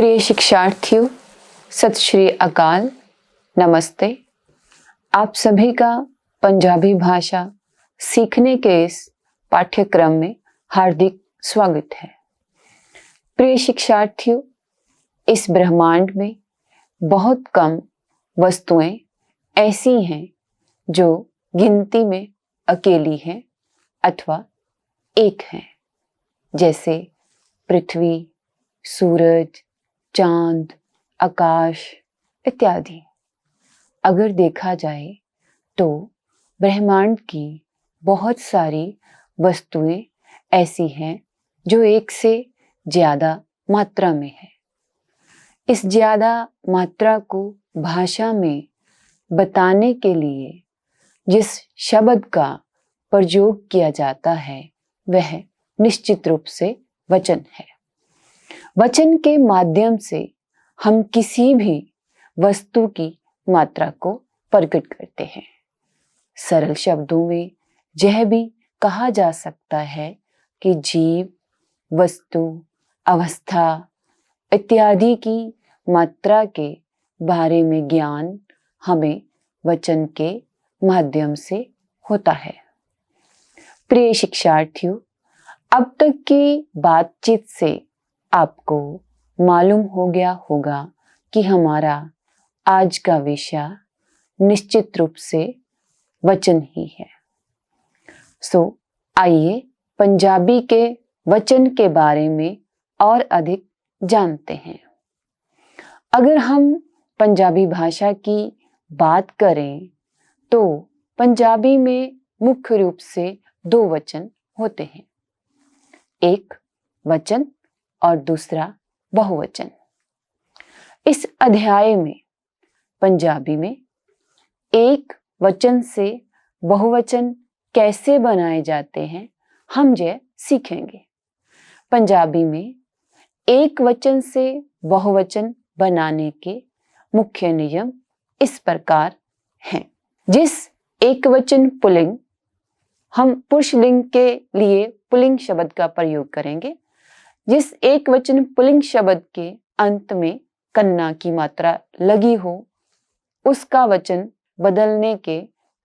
प्रिय शिक्षार्थियों, सत श्री अकाल, नमस्ते। आप सभी का पंजाबी भाषा सीखने के इस पाठ्यक्रम में हार्दिक स्वागत है। प्रिय शिक्षार्थियों, इस ब्रह्मांड में बहुत कम वस्तुएं ऐसी हैं जो गिनती में अकेली हैं अथवा एक हैं, जैसे पृथ्वी, सूरज, चांद, आकाश इत्यादि। अगर देखा जाए तो ब्रह्मांड की बहुत सारी वस्तुएं ऐसी हैं जो एक से ज्यादा मात्रा में है। इस ज्यादा मात्रा को भाषा में बताने के लिए जिस शब्द का प्रयोग किया जाता है वह निश्चित रूप से वचन है। वचन के माध्यम से हम किसी भी वस्तु की मात्रा को प्रकट करते हैं। सरल शब्दों में यह भी कहा जा सकता है कि जीव, वस्तु, अवस्था इत्यादि की मात्रा के बारे में ज्ञान हमें वचन के माध्यम से होता है। प्रिय शिक्षार्थियों, अब तक की बातचीत से आपको मालूम हो गया होगा कि हमारा आज का विषय निश्चित रूप से वचन ही है। आइए पंजाबी के वचन के बारे में और अधिक जानते हैं। अगर हम पंजाबी भाषा की बात करें तो पंजाबी में मुख्य रूप से दो वचन होते हैं, एक वचन और दूसरा बहुवचन। इस अध्याय में पंजाबी में एक वचन से बहुवचन कैसे बनाए जाते हैं हम यह सीखेंगे। पंजाबी में एक वचन से बहुवचन बनाने के मुख्य नियम इस प्रकार हैं। जिस एक वचन पुल्लिंग, हम पुरुषलिंग के लिए पुल्लिंग शब्द का प्रयोग करेंगे। जिस एक वचन पुल्लिंग शब्द के अंत में कन्ना की मात्रा लगी हो उसका वचन बदलने के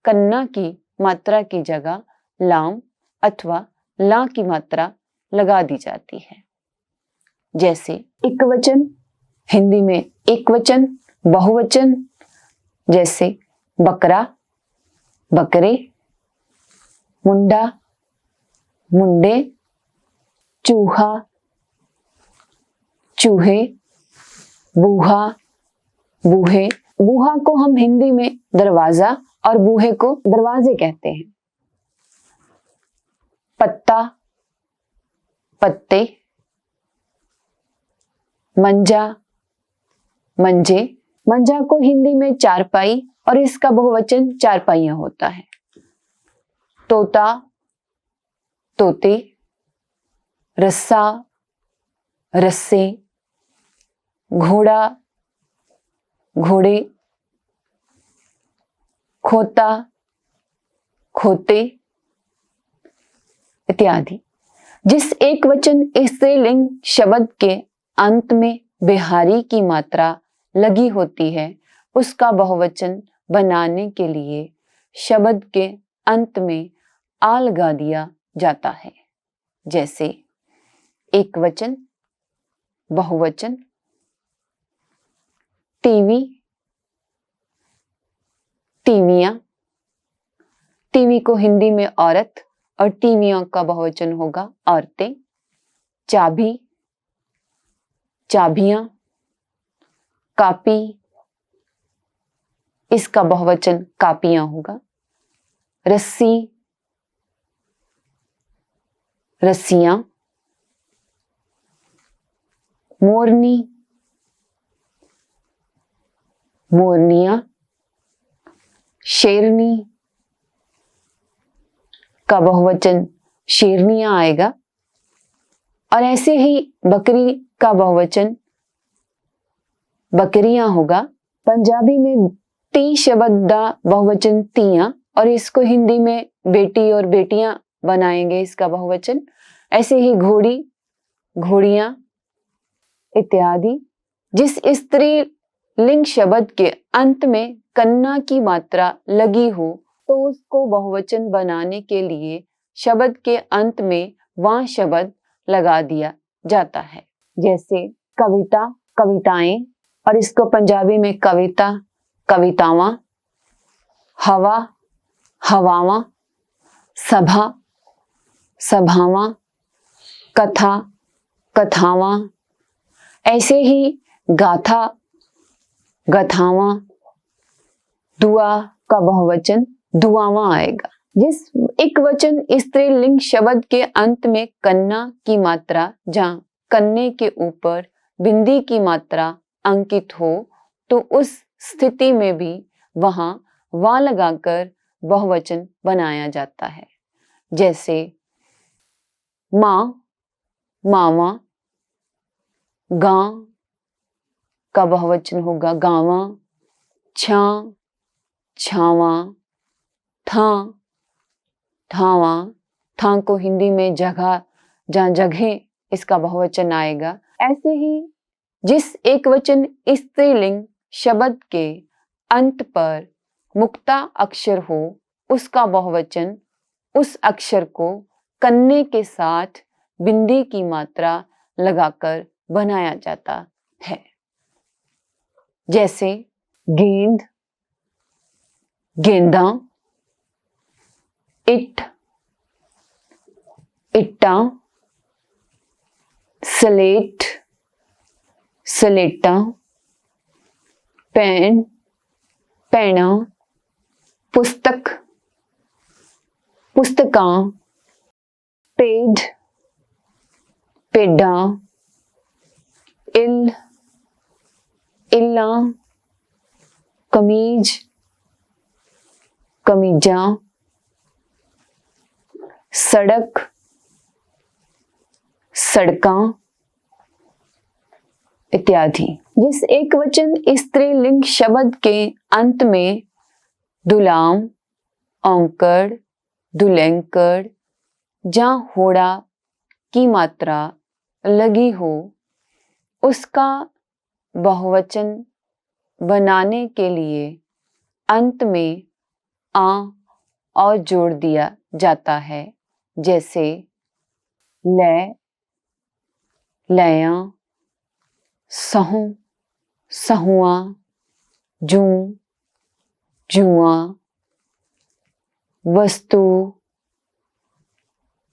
कन्ना की मात्रा की जगह लाम अथवा ला की मात्रा लगा दी जाती है। जैसे एक वचन, हिंदी में एक वचन, बहुवचन, जैसे बकरा, बकरे, मुंडा, मुंडे, चूहा, चूहे, बूहा, बूहे। बूहा को हम हिंदी में दरवाजा और बूहे को दरवाजे कहते हैं। पत्ता, पत्ते, मंजा, मंजे। मंजा को हिंदी में चारपाई और इसका बहुवचन चारपाइयां होता है। तोता, तोते, रस्सा, रस्से, घोड़ा, घोड़े, खोता, खोते इत्यादि। जिस एक वचन स्त्रीलिंग शब्द के अंत में बिहारी की मात्रा लगी होती है उसका बहुवचन बनाने के लिए शब्द के अंत में आ लगा दिया जाता है। जैसे एक वचन, बहुवचन, टीवी, टीवियां। टीवी को हिंदी में औरत और टीवियों का बहुवचन होगा औरतें। चाबी, चाबियां, कापी, इसका बहुवचन कापियां होगा। रस्सी, रस्सियां। मोरनी, मोरनियां। शेरनी का बहुवचन शेरनियां आएगा। और ऐसे ही बकरी का बहुवचन बकरियां होगा। पंजाबी में ती शब्द का बहुवचन तियां और इसको हिंदी में बेटी और बेटियां बनाएंगे इसका बहुवचन। ऐसे ही घोड़ी, घोड़ियां इत्यादि जिस स्त्री लिंग शब्द के अंत में कन्ना की मात्रा लगी हो तो उसको बहुवचन बनाने के लिए शब्द के अंत में वह शब्द लगा दिया जाता है। जैसे कविता, कविताएं, और इसको पंजाबी में कविता, कवितावां, हवा, हवावां, सभा, सभावां, कथा, कथावां, ऐसे ही गाथा, गथावां, दुआ का बहुवचन दुआवां आएगा। जिस एक वचन स्त्रीलिंग शब्द के अंत में कन्ना की मात्रा जहाँ कन्ने के ऊपर बिंदी की मात्रा अंकित हो तो उस स्थिति में भी वहां वा लगाकर बहुवचन बनाया जाता है। जैसे माँ, मावा, गां का बहुवचन होगा गावा, छां, छावा, था, थावा, था को हिंदी में जगह, जहाँ जगह इसका बहुवचन आएगा। ऐसे ही जिस एक वचन स्त्रीलिंग शब्द के अंत पर मुक्ता अक्षर हो उसका बहुवचन उस अक्षर को कन्ने के साथ बिंदी की मात्रा लगाकर बनाया जाता है। जैसे गेंद, गेंदा, इट, इट्टा, स्लेट, स्लेटा, पेन, पैना, पुस्तक, पुस्तकां, पेड़, पेडा, इल, इल्ला, कमीज, कमीजा, सड़क, सड़कां इत्यादि। जिस एक वचन स्त्रीलिंग शब्द के अंत में दुलाम, औंकड़, दुलैंकड़, जहाँ होड़ा की मात्रा लगी हो उसका बहुवचन बनाने के लिए अंत में आ और जोड़ दिया जाता है। जैसे लै, लैया, सहूं, सहुआ, जूं, जुआ, वस्तु,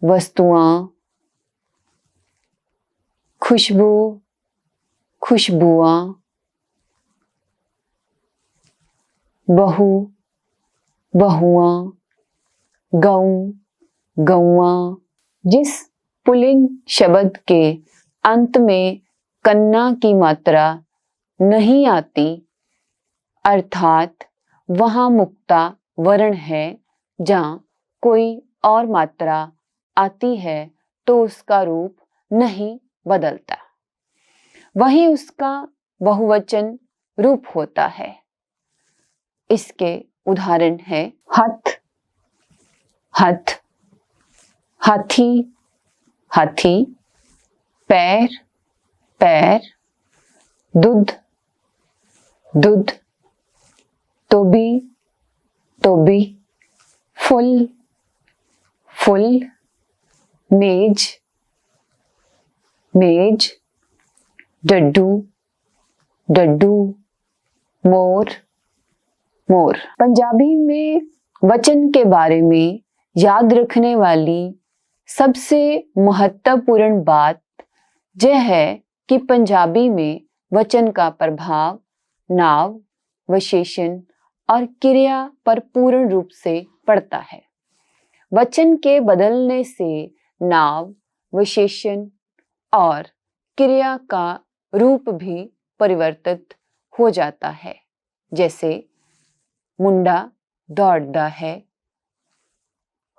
वस्तुआं, खुशबू, खुशबुआं, बहू, बहुआं, गऊ, गौआं। जिस पुल्लिंग शब्द के अंत में कन्ना की मात्रा नहीं आती अर्थात वहां मुक्ता वर्ण है, जहाँ कोई और मात्रा आती है तो उसका रूप नहीं बदलता, वही उसका बहुवचन रूप होता है। इसके उदाहरण है हथ, हथ, हाथी, हाथी, पैर, पैर, दूध, दूध, तोबी, तोबी, फुल, फुल, मेज, मेज, डड्डू, डड्डू, मोर, मोर। पंजाबी में वचन के बारे में याद रखने वाली सबसे महत्वपूर्ण बात यह है कि पंजाबी में वचन का प्रभाव नाव, विशेषण और क्रिया पर पूर्ण रूप से पड़ता है। वचन के बदलने से नाव, विशेषण और क्रिया का रूप भी परिवर्तित हो जाता है। जैसे मुंडा दौड़ता है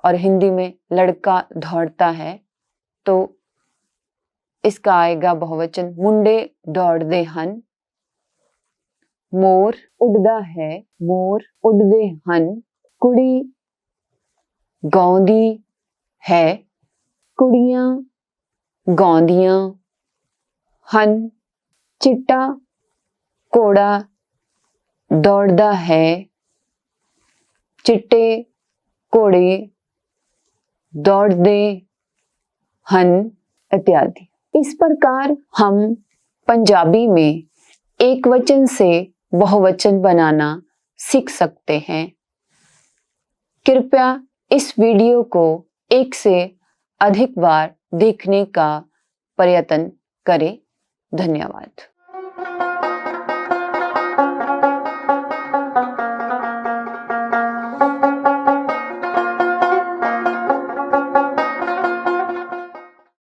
और हिंदी में लड़का दौड़ता है तो इसका आएगा बहुवचन मुंडे दौड़दे हन। मोर उड़दा है, मोर उड़दे हन। कुड़ी गाउंदी है, कुड़ियां गाउंदियां हन। चिट्टा ਘੋੜਾ दौड़दा है, चिट्टे घोड़े दौड़ते हन इत्यादि। इस प्रकार हम पंजाबी में एक वचन से बहुवचन बनाना सीख सकते हैं। कृपया इस वीडियो को एक से अधिक बार देखने का प्रयत्न करें। धन्यवाद।